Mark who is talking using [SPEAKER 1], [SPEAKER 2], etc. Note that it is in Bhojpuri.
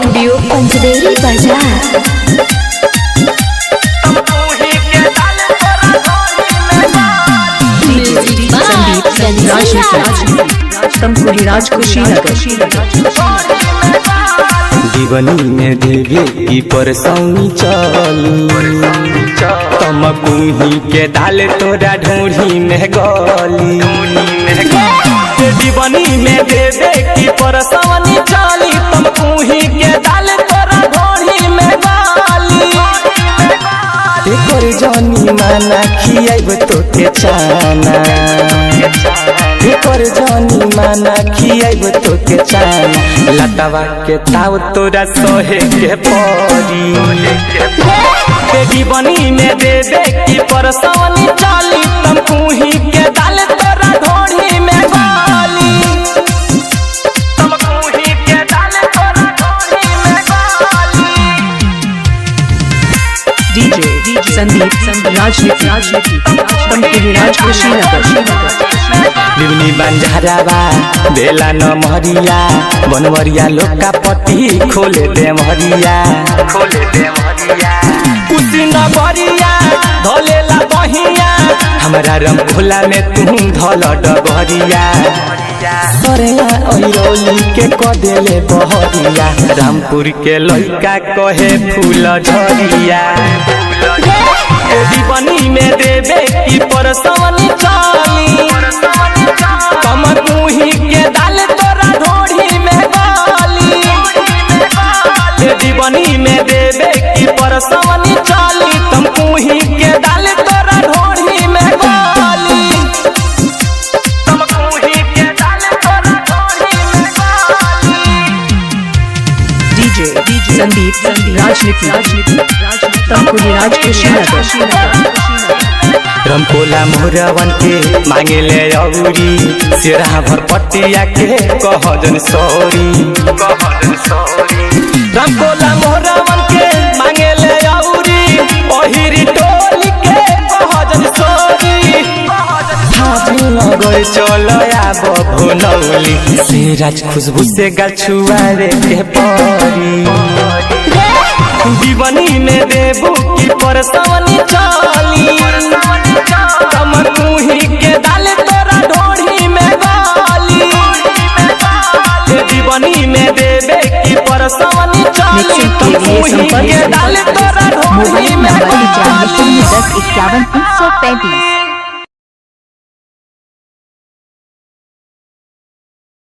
[SPEAKER 1] स्टूडियो पंचदेवी बाजार।
[SPEAKER 2] जीवनी में देवी की परसौनी चल तमकुही के डाल तोरा ढूंढी में गली जीवनी में देवे की परसौनी चली तमकुही के डाल तोरा ढूंढी में गली एकर जानी माना खियाब तो के चाना एकर जानी माना खियाब तो के चाना लतवा के ताव तोरा सोहे के परी जीवनी में देवे की परसौनी चली तमकुही के डाल तोरा ढोढ़ी में गली तमकुही के डाल तोरा ढोढ़ी में गली।
[SPEAKER 3] डीजे संदीप राजनीति तमकुही राज
[SPEAKER 2] बिवनी बंजारावा बेला न महरिया बनवरिया लोका पति खोले दे महरिया कुसी न बरिया धलेला बहिया हमरा रंग भोला में तू धल डबरिया सरेया ओइरोली के कदेले बहरिया रामपुर के लइका कहे फूल झरिया जीवनी में देवे की परसौनी चली तमकुही के डाल तोरा ढोढ़ी में गली जीवनी में देवे की परसौनी चली तमकुही के डाल तोरा ढोढ़ी में गली तमकुही के डाल तोरा ढोढ़ी में गली।
[SPEAKER 3] डीजे संदीप राजनीति तमकुही राज
[SPEAKER 2] रमकोला मोहरवन के मांगे ले औरी सिरा भर पटिया के कहजन सौरी रमकोला मोहरवन के मांगे ले औरी ओहिरी टोली के कहजन सौरी हाथी लगल चलो आब भोनौली सिराज खुशबू से गछुआरे के परी जीवनी में देबू की परसौनी चली